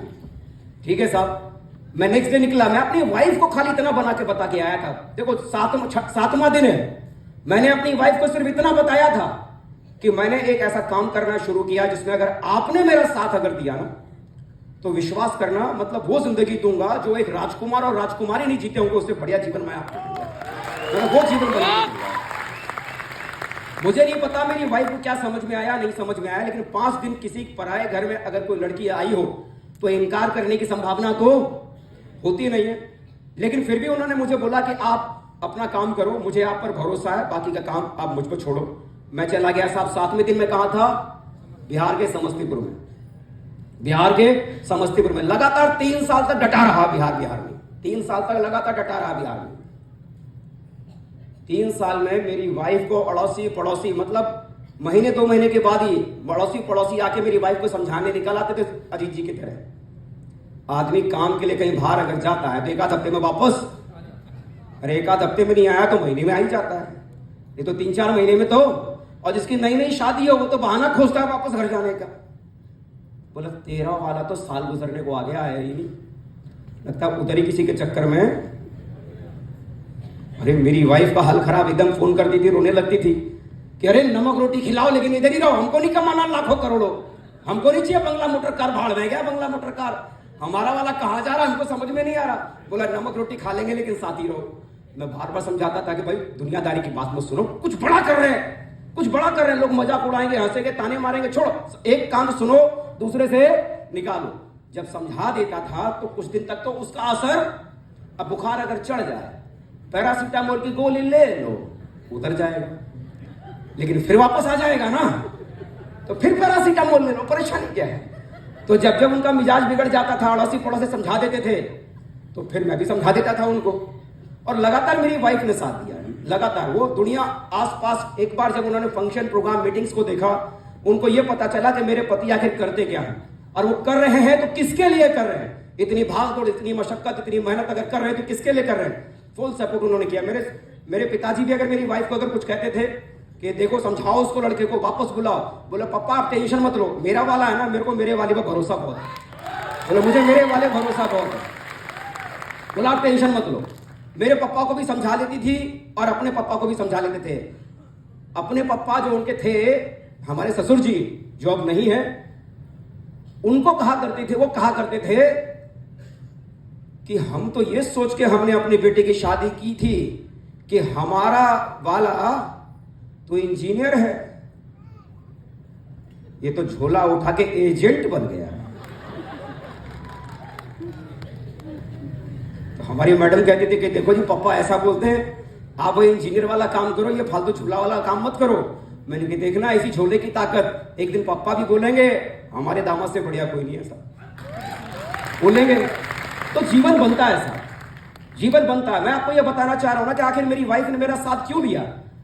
ठीक है साहब। मैं नेक्स्ट डे निकला, मैं अपनी वाइफ को खाली इतना बना के बता के आया था। देखो 7वां दिन है, मैंने अपनी वाइफ को सिर्फ इतना बताया था कि मैंने एक ऐसा काम करना शुरू किया जिसमें अगर आपने मेरा साथ अगर दिया ना तो विश्वास करना, मतलब वो जिंदगी दूंगा जो एक राजकुमार और राजकुमारी नहीं जीते होंगे, उससे बढ़िया जीवन मैं आपको दूंगा। वो जीवन दूंगा। मुझे नहीं पता मेरी वाइफ को क्या समझ में आया, नहीं समझ में आया, लेकिन 5 दिन किसी पराये घर में अगर कोई लड़की आई हो तो इनकार करने की संभावना तो होती नहीं है। लेकिन फिर भी उन्होंने मुझे बोला कि आप अपना काम करो, मुझे आप पर भरोसा है, बाकी का काम आप मुझ पर छोड़ो। मैं चला गया साहब। 7वें दिन में कहां था? बिहार के समस्तीपुर में। बिहार के समस्तीपुर में लगातार 3 साल तक डटा रहा बिहार में 3 साल तक लगातार डटा रहा बिहार में। 3 साल में मेरी वाइफ को अड़ोसी पड़ोसी, मतलब महीने 2 महीने के बाद ही अड़ोसी पड़ोसी आके मेरी वाइफ को समझाने निकल आते थे अजीत जी की तरह। आदमी काम के लिए कहीं बाहर अगर जाता है तो 1 आध हफ्ते में वापस, अरे 1 आध हफ्ते में नहीं आया तो महीने में आ ही जाता है, ये तो 3-4 महीने में तो। और जिसकी नई नई शादी हो वो तो बहाना खोजता है वापस घर जाने का। बोला 13 वाला तो साल गुजरने को आ गया है ही नहीं, लगता उधर ही किसी के चक्कर में। अरे मेरी वाइफ का हाल खराब, एकदम फोन करती थी, रोने लगती थी कि अरे नमक रोटी खिलाओ लेकिन इधर ही रहो, हमको नहीं कमाना लाखों करोड़ों, हमको नहीं चाहिए बंगला मोटर कार। भाड़ में गया बंगला मोटर कार, हमारा वाला कहां जा रहा हमको समझ में नहीं आ रहा। बोला नमक रोटी खा लेंगे लेकिन साथ ही रहो। मैं बार बार समझाता था कि भाई दुनियादारी की बात मत सुनो, कुछ बड़ा कर रहे हैं, कुछ बड़ा कर रहे हैं, लोग मजाक उड़ाएंगे, हंसेंगे, ताने मारेंगे, छोड़ो, एक कान सुनो दूसरे से निकालो। जब समझा देता था तो कुछ दिन तक तो उसका असर, अब बुखार अगर चढ़ जाए पैरासीटामोल की गोली ले लो, उतर जाएगा, लेकिन फिर वापस आ जाएगा ना, तो फिर पैरासीटामोल ले लो, परेशानी क्या है। तो जब जब उनका मिजाज बिगड़ जाता था, अड़ोसी पड़ोसी समझा देते थे तो फिर मैं भी समझा देता था उनको, और लगातार मेरी वाइफ ने साथ दिया, लगातार। वो दुनिया आसपास, एक बार जब उन्होंने फंक्शन, प्रोग्राम, मीटिंग्स को देखा, उनको ये पता चला कि मेरे पति आखिर करते क्या हैं, और वो कर रहे हैं तो किसके लिए कर रहे हैं। इतनी भाग दौड़, इतनी मशक्कत, इतनी मेहनत अगर कर रहे हैं तो किसके लिए कर रहे हैं। फुल सपोर्ट उन्होंने किया। मेरे पिताजी भी अगर मेरी वाइफ को अगर कुछ कहते थे कि देखो समझाओ उसको, लड़के को वापस बुलाओ, बोले पप्पा आप टेंशन मत लो, मेरा वाला है ना, मेरे को मेरे वाले पर भरोसा बहुत है। बोले मुझे मेरे वाले भरोसा बहुत है, बोला आप टेंशन मत लो। मेरे पापा को भी समझा लेती थी और अपने पापा को भी समझा लेते थे। अपने पापा जो उनके थे, हमारे ससुर जी जो अब नहीं है, उनको कहा करते थे, वो कहा करते थे कि हम तो ये सोच के हमने अपनी बेटी की शादी की थी कि हमारा वाला तो इंजीनियर है, ये तो झोला उठा के एजेंट बन गया। तो हमारी मैडम कहती थी कि देखो जी पापा ऐसा बोलते हैं, आप इंजीनियर वाला काम करो, ये फालतू झोला वाला काम मत करो। मैंने कहा देखना इसी झोले की ताकत, एक दिन पापा भी बोलेंगे हमारे दामाद से बढ़िया कोई नहीं, ऐसा बोलेंगे तो जीवन बनता है। ऐसा जीवन बनता है। मैं आपको यह बताना चाह रहा हूं ना कि आखिर मेरी वाइफ ने मेरा साथ क्यों दिया।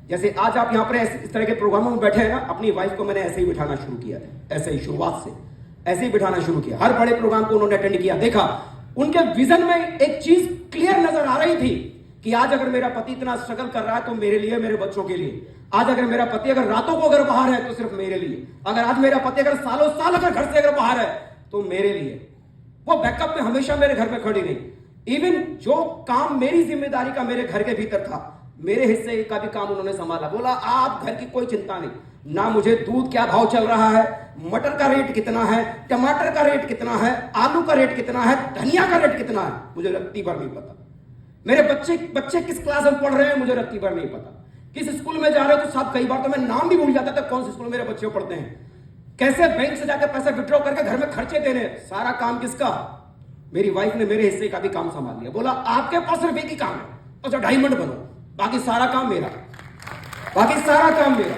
जैसे आज आप यहां पर इस तरह के प्रोग्रामों में बैठे हैं ना, अपनी वाइफ को मैंने ऐसे ही बिठाना शुरू किया था, ऐसे ही शुरुआत से ऐसे ही बिठाना शुरू किया। हर बड़े प्रोग्राम को उन्होंने अटेंड किया, देखा। उनके विजन में एक चीज क्लियर नजर आ रही थी कि आज अगर मेरा पति इतना स्ट्रगल कर रहा है तो मेरे लिए, मेरे बच्चों के लिए। आज अगर मेरा पति अगर रातों को अगर बाहर है तो सिर्फ मेरे लिए। अगर आज मेरा पति अगर सालों साल अगर घर से अगर बाहर है तो मेरे लिए। वो बैकअप में हमेशा मेरे घर में खड़ी रही। इवन जो काम मेरी जिम्मेदारी का मेरे घर के भीतर था, मेरे हिस्से का भी काम उन्होंने संभाला। बोला आप घर की कोई चिंता नहीं, ना मुझे दूध क्या भाव चल रहा है, मटर का रेट कितना है, टमाटर का रेट कितना है, आलू का रेट कितना है, धनिया का रेट कितना है, मुझे रत्ती भर नहीं पता। मेरे बच्चे किस क्लास में पढ़ रहे हैं, मुझे रत्ती भर नहीं पता। किस स्कूल में जा रहे हो तो साहब कई बार तो मैं नाम भी भूल जाता था कौन से स्कूल में मेरे बच्चे पढ़ते हैं। कैसे बैंक से जाकर पैसा विड्रॉ करके घर में खर्चे देने, सारा काम किसका? मेरी वाइफ ने मेरे हिस्से का भी काम संभाल लिया। बोला आपके पास सिर्फ एक ही काम है, अच्छा डायमंड बनो, बाकी सारा काम मेरा, बाकी सारा काम मेरा।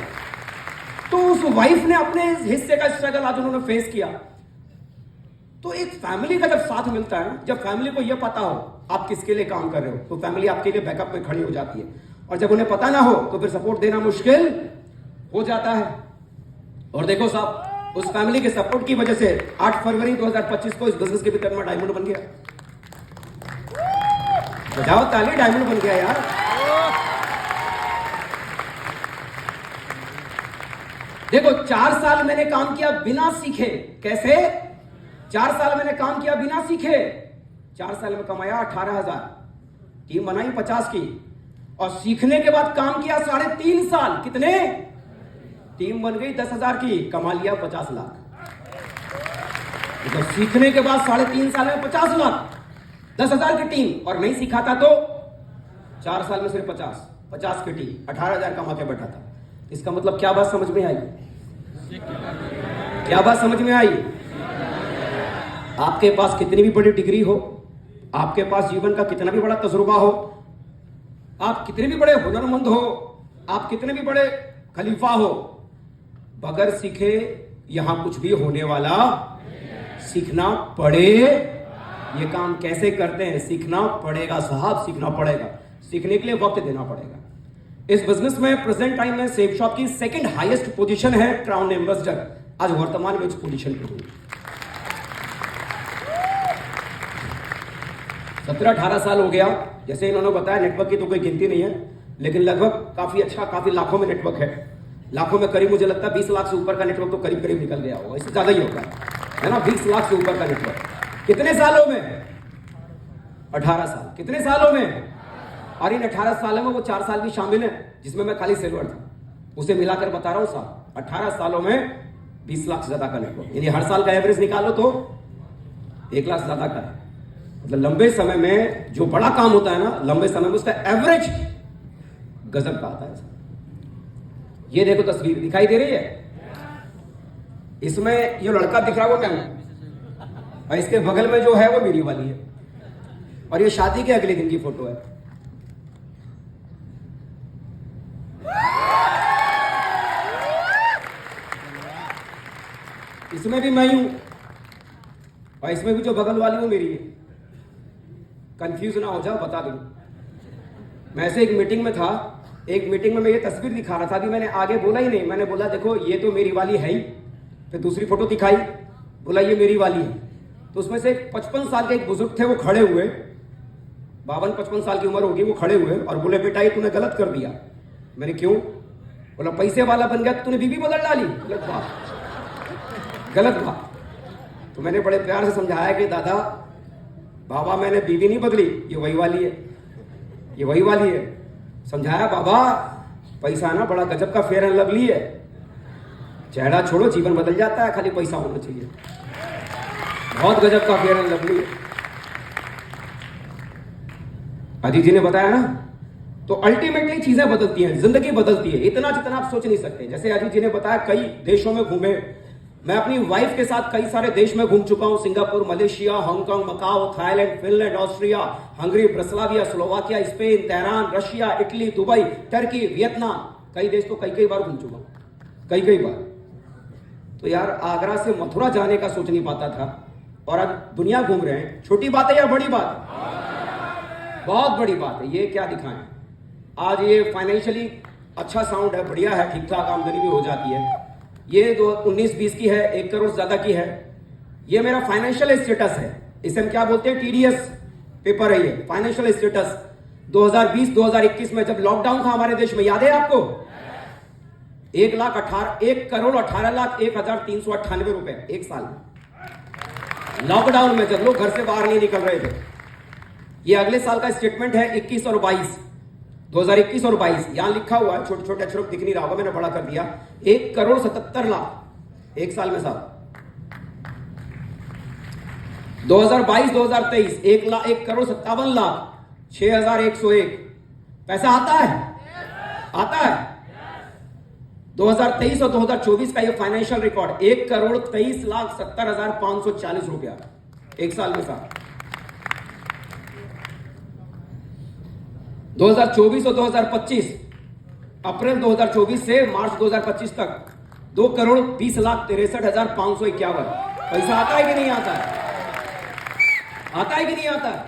तो उस वाइफ ने अपने हिस्से का स्ट्रगल आज उन्होंने फेस किया। तो एक फैमिली का जब साथ मिलता है, जब फैमिली को यह पता हो आप किसके लिए काम कर रहे हो, तो फैमिली आपके लिए बैकअप में खड़ी हो जाती है। और जब उन्हें पता ना हो तो फिर सपोर्ट देना मुश्किल हो जाता है। और देखो साहब, उस फैमिली के सपोर्ट की वजह से 8 फरवरी 2025 को इस बिजनेस के भीतर में डायमंड बन गया। बजाओ ताली, डायमंड बन गया यार। देखो 4 साल मैंने काम किया बिना सीखे। कैसे? 4 साल मैंने काम किया बिना सीखे। 4 साल में कमाया 18,000, टीम बनाई 50 की, और सीखने के बाद काम किया 3.5 साल। कितने? टीम बन गई 10,000 की, कमा लिया 50 लाख। तो सीखने के बाद 3.5 साल में 50 लाख, 10,000 की टीम, और नहीं सिखाता तो 4 साल में सिर्फ 50 की टीम, 18,000 कमा के बैठा था। इसका मतलब क्या बात समझ में आई? क्या बात समझ में आई? आपके पास कितनी भी बड़ी डिग्री हो, आपके पास जीवन का कितना भी बड़ा तजुर्बा हो, आप कितने भी बड़े हुनरमंद हो, आप कितने भी बड़े खलीफा हो, बगैर सीखे यहां कुछ भी होने वाला। सीखना पड़े। ये काम कैसे करते हैं? सीखना पड़ेगा साहब, सीखना पड़ेगा। सीखने के लिए वक्त देना पड़ेगा। इस बिजनेस में प्रेजेंट टाइम में सेफ शॉप की 2nd हाईएस्ट पोजीशन है क्राउन एम्बेसडर। आज वर्तमान में इस पोजीशन पे हूं। 17-18 साल हो गया। जैसे इन्होंने बताया, नेटवर्क की तो कोई गिनती नहीं है, लेकिन लगभग काफी अच्छा, काफी लाखों में नेटवर्क है। लाखों में करीब मुझे लगता है 20 लाख से ऊपर का नेटवर्क तो करीब करीब निकल गया होगा, इससे ज्यादा ही होगा, है ना? 20 लाख से ऊपर का नेटवर्क। कितने सालों में? 18 साल। कितने सालों में? और इन 18 सालों में वो 4 साल भी शामिल है जिसमें मैं खाली सेलवर था, उसे मिलाकर बता रहा हूं साहब। 18 सालों में 20 लाख से ज्यादा का नेटवर्क, यानी हर साल का एवरेज निकालो तो 1 लाख से ज्यादा का है। मतलब लंबे समय में जो बड़ा काम होता है ना, लंबे समय में उसका एवरेज गजब का आता है। ये देखो तस्वीर दिखाई दे रही है, इसमें ये लड़का दिख रहा है वो मैं, और इसके बगल में जो है वो मेरी वाली है, और ये शादी के अगले दिन की फोटो है। इसमें भी मैं हूं, और इसमें भी जो बगल वाली वो मेरी है। कंफ्यूज ना हो जाओ, बता दूं। मैं ऐसे एक मीटिंग में था, एक मीटिंग में मैं ये तस्वीर दिखा रहा था, अभी मैंने आगे बोला ही नहीं, मैंने बोला देखो ये तो मेरी वाली है ही। फिर दूसरी फोटो दिखाई, बोला ये मेरी वाली है। तो उसमें से 55 साल के एक बुजुर्ग थे, वो खड़े हुए, 52-55 साल की उम्र होगी, वो खड़े हुए और बोले बेटा ये तूने गलत कर दिया। मैंने क्यों? बोला पैसे वाला बन गया, तूने बीवी बदल डाली। गलत बात, गलत बात। तो मैंने बड़े प्यार से समझाया कि दादा बाबा मैंने बीवी नहीं बदली, ये वही वाली है, ये वही वाली है। समझाया बाबा पैसा ना बड़ा गजब का फेयर एंड लवली है, चेहरा छोड़ो जीवन बदल जाता है, खाली पैसा होना चाहिए, बहुत गजब का फेयर एंड लवली है। अजीत जी ने बताया ना, तो अल्टीमेटली चीजें बदलती हैं, जिंदगी बदलती है, इतना जितना आप सोच नहीं सकते। जैसे अजीत जी ने बताया कई देशों में घूमे, मैं अपनी वाइफ के साथ कई सारे देश में घूम चुका हूं, Singapore, Malaysia, Hong Kong, Macau, Thailand, Finland, Austria, Hungary, ब्रसलाविया, Slovakia, Spain, Tehran, Russia, Italy, Dubai, Turkey, Vietnam, कई देश तो कई बार घूम चुका हूं, कई बार। तो यार आगरा से मथुरा जाने का सोच नहीं पाता था और आज दुनिया घूम रहे हैं। छोटी बात है या बड़ी बात है? बहुत बड़ी बात है। ये क्या दिखाएं, आज ये फाइनेंशियली अच्छा साउंड है, बढ़िया है, ठीक ठाक आमदनी भी हो जाती है। ये 19-20 की है, 1 करोड़ ज्यादा की है। ये मेरा फाइनेंशियल स्टेटस है, इसे हम क्या बोलते हैं, टीडीएस पेपर है ये, फाइनेंशियल स्टेटस। 2020-2021 में जब लॉकडाउन था हमारे देश में, याद है आपको? 1,18,01,18,01,398 रुपए एक साल में, लॉकडाउन में जब लोग घर से बाहर नहीं निकल रहे थे। ये अगले साल का स्टेटमेंट है 21 और 22, 2021 और 22, यहां लिखा हुआ है, छोटे छोटे अक्षरों दिख नहीं रहा होगा, मैंने बड़ा कर दिया, 1,77,00,000 एक साल में साहब। 2022-2023 1,57,06,101 पैसा आता है, आता है। 2023 और 2024 का ये फाइनेंशियल रिकॉर्ड 1,23,70,540 रुपया एक साल में साहब। 2024 और 2025, अप्रैल 2024 से मार्च 2025 तक 2,20,63,551 पैसा आता है कि नहीं आता है? आता है कि नहीं आता है?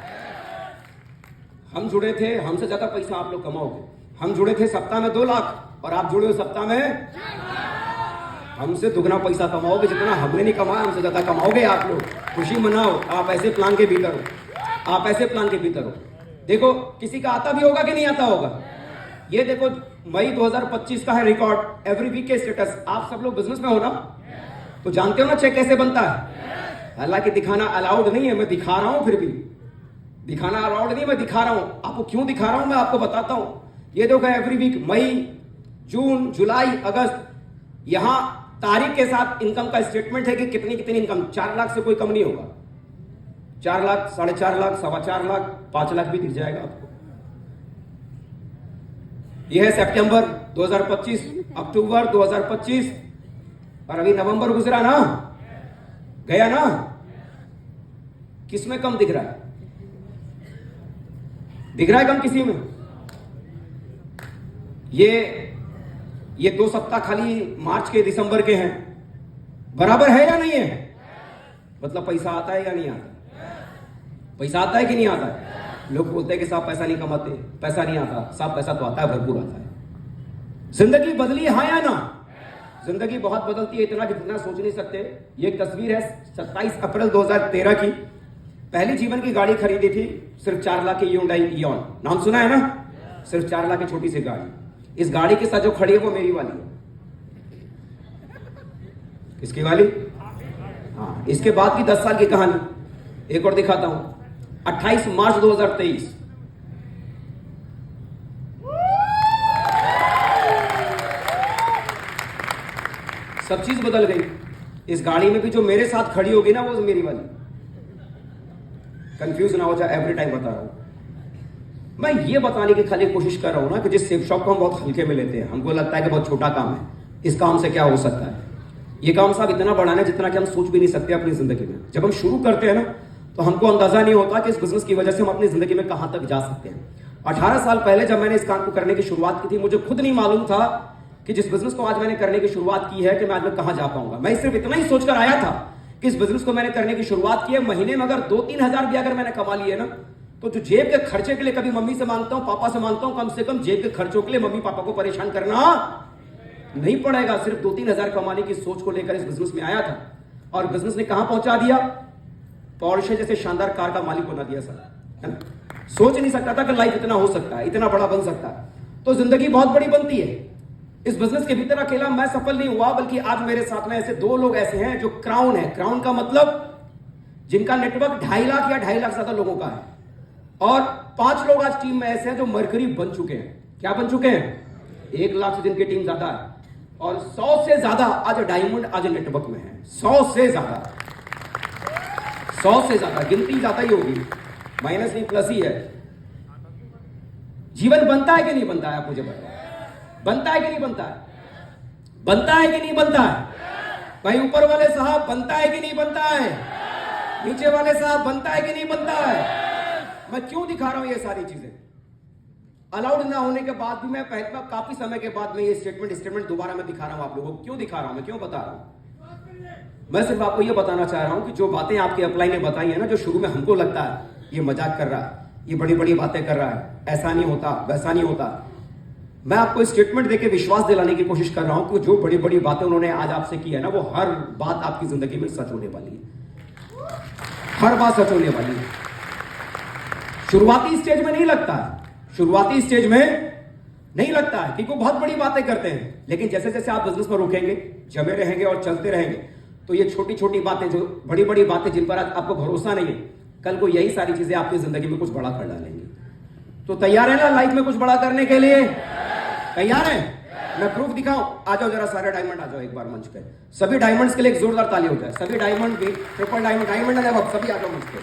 हम जुड़े थे, हमसे ज्यादा पैसा आप लोग कमाओगे। हम जुड़े थे सप्ताह में 2 लाख और आप जुड़े हो सप्ताह में, हमसे दुगना पैसा कमाओगे, जितना हमने नहीं कमाया हमसे ज्यादा कमाओगे आप लोग। खुशी मनाओ, आप ऐसे प्लान के भीतर हो, आप ऐसे प्लान के भीतर हो। देखो किसी का आता भी होगा कि नहीं आता होगा। ये देखो मई 2025 का है रिकॉर्ड, एवरी वीक के स्टेटस। आप सब लोग बिजनेस में हो ना, तो जानते हो ना चेक कैसे बनता है। हालांकि दिखाना अलाउड नहीं है, मैं दिखा रहा हूं, फिर भी दिखाना अलाउड नहीं, मैं दिखा रहा हूं। आपको क्यों दिखा रहा हूं मैं आपको बताता हूं। ये देखो एवरी वीक, मई, जून, जुलाई, अगस्त, यहां तारीख के साथ इनकम का स्टेटमेंट है कि कितनी कितनी इनकम। 4 लाख से कोई कम नहीं होगा, 4 लाख, 4.5 लाख, 4.25 लाख, 5 लाख भी दिख जाएगा आपको। यह है सितंबर 2025, अक्टूबर 2025 और अभी नवंबर गुजरा ना, गया ना। किसमें कम दिख रहा है? दिख रहा है कम किसी में? ये 2 सप्ताह खाली मार्च के, दिसंबर के हैं, बराबर है या नहीं है? मतलब पैसा आता है या नहीं आता? पैसा आता है कि नहीं आता है? लोग बोलते हैं कि साहब पैसा नहीं कमाते, पैसा नहीं आता। साहब पैसा तो आता है, भरपूर आता है। जिंदगी बदली है या ना? जिंदगी बहुत बदलती है, इतना जितना सोच नहीं सकते। ये एक तस्वीर है 27 अप्रैल 2013 की। पहली जीवन की गाड़ी खरीदी थी, सिर्फ 4 लाख की Hyundai Eon, नाम सुना है ना? सिर्फ 4 लाख की छोटी सी गाड़ी। इस गाड़ी के साथ जो खड़ी है वो मेरी वाली है। किसकी वाली? हाँ। इसके बाद की 10 साल की कहानी एक और दिखाता हूं। 28 मार्च 2023, सब चीज बदल गई। इस गाड़ी में भी जो मेरे साथ खड़ी होगी ना, वो मेरी वाली। कंफ्यूज ना हो जाए, एवरी टाइम बता रहा हूं। मैं ये बताने की खाली कोशिश कर रहा हूं ना कि जिस सेफ शॉप को हम बहुत हल्के में लेते हैं, हमको लगता है कि बहुत छोटा काम है, इस काम से क्या हो सकता है। ये काम साहब इतना बड़ा है जितना कि हम सोच भी नहीं सकते अपनी जिंदगी में। जब हम शुरू करते हैं ना, तो हमको अंदाजा नहीं होता कि इस बिजनेस की वजह से हम अपनी जिंदगी में कहां तक जा सकते हैं। 18 साल पहले जब मैंने इस काम को करने की शुरुआत की थी, मुझे खुद नहीं मालूम था कि जिस बिजनेस को आज मैंने करने की शुरुआत की है कि मैं आज में कहां जा पाऊंगा। मैं सिर्फ इतना ही सोचकर आया था कि इस बिजनेस को मैंने करने की शुरुआत की है, महीने में अगर 2-3 हजार भी अगर मैंने कमा लिए ना, तो जो जेब के खर्चे के लिए कभी मम्मी से मांगता हूं, पापा से मांगता हूं, कम से कम जेब के खर्चों के लिए मम्मी पापा को परेशान करना नहीं पड़ेगा। सिर्फ 2-3 हजार कमाने की सोच को लेकर इस बिजनेस में आया था और बिजनेस ने कहां पहुंचा दिया? पोर्शे जैसे शानदार कार का मालिक बना दिया सर, है ना? सोच नहीं सकता था कि लाइफ इतना हो सकता है, इतना बड़ा बन सकता है। तो जिंदगी बहुत बड़ी बनती है। इस बिजनेस के भीतर अकेला मैं सफल नहीं हुआ, बल्कि आज मेरे साथ में ऐसे 2 लोग ऐसे हैं जो क्राउन है। क्राउन का मतलब जिनका नेटवर्क 2.5 लाख या 2.5 लाख से ज्यादा लोगों का है, और 5 लोग आज टीम में ऐसे हैं जो मरकरी बन चुके हैं। क्या बन चुके हैं? 1 लाख से जिनकी टीम ज्यादा है, और 100 से ज्यादा आज डायमंड आज नेटवर्क में है। 100 से ज्यादा, 100 से ज्यादा, गिनती ज्यादा ही होगी, माइनस नहीं प्लस ही है। जीवन बनता है कि नहीं बनता है? आप मुझे बताओ, बनता है कि नहीं बनता है? बनता है कि नहीं बनता है? भाई ऊपर वाले साहब, बनता है कि नहीं बनता है? नीचे वाले साहब, बनता है कि नहीं बनता है? मैं क्यों दिखा रहा हूं ये सारी चीजें? अलाउड ना होने के बाद भी मैं काफी समय के बाद में ये स्टेटमेंट दोबारा मैं दिखा रहा हूं आप लोगों को। क्यों दिखा रहा हूं मैं, क्यों बता रहा हूं? मैं सिर्फ आपको ये बताना चाह रहा हूं कि जो बातें आपके अपलाइन ने बताई है ना, जो शुरू में हमको लगता है ये मजाक कर रहा है, ये बड़ी बड़ी बातें कर रहा है, ऐसा नहीं होता, वैसा नहीं होता, मैं आपको स्टेटमेंट देके विश्वास दिलाने की कोशिश कर रहा हूं कि जो बड़ी बड़ी बातें उन्होंने आज आपसे की है ना, वो हर बात आपकी जिंदगी में सच होने वाली है। हर बात सच होने वाली है। शुरुआती स्टेज में नहीं लगता है, शुरुआती स्टेज में नहीं लगता है, क्योंकि वो बहुत बड़ी बातें करते हैं। लेकिन जैसे जैसे आप बिजनेस में रुकेंगे, जमे रहेंगे और चलते रहेंगे, तो ये छोटी छोटी बातें, जो बड़ी बड़ी बातें जिन पर आपको भरोसा नहीं है, कल को यही सारी चीजें आपकी जिंदगी में कुछ बड़ा कर डालेंगी। तो तैयार है ना लाइफ में कुछ बड़ा करने के लिए? तैयार है? मैं प्रूफ दिखाऊं? आ जाओ जरा, सारे डायमंड आ जाओ एक बार मंच पे। सभी डायमंड्स के लिए एक जोरदार ताली हो जाए। सभी डायमंड भी, ट्रिपल डायमंड, डायमंड है, सभी आ जाओ मंच पे।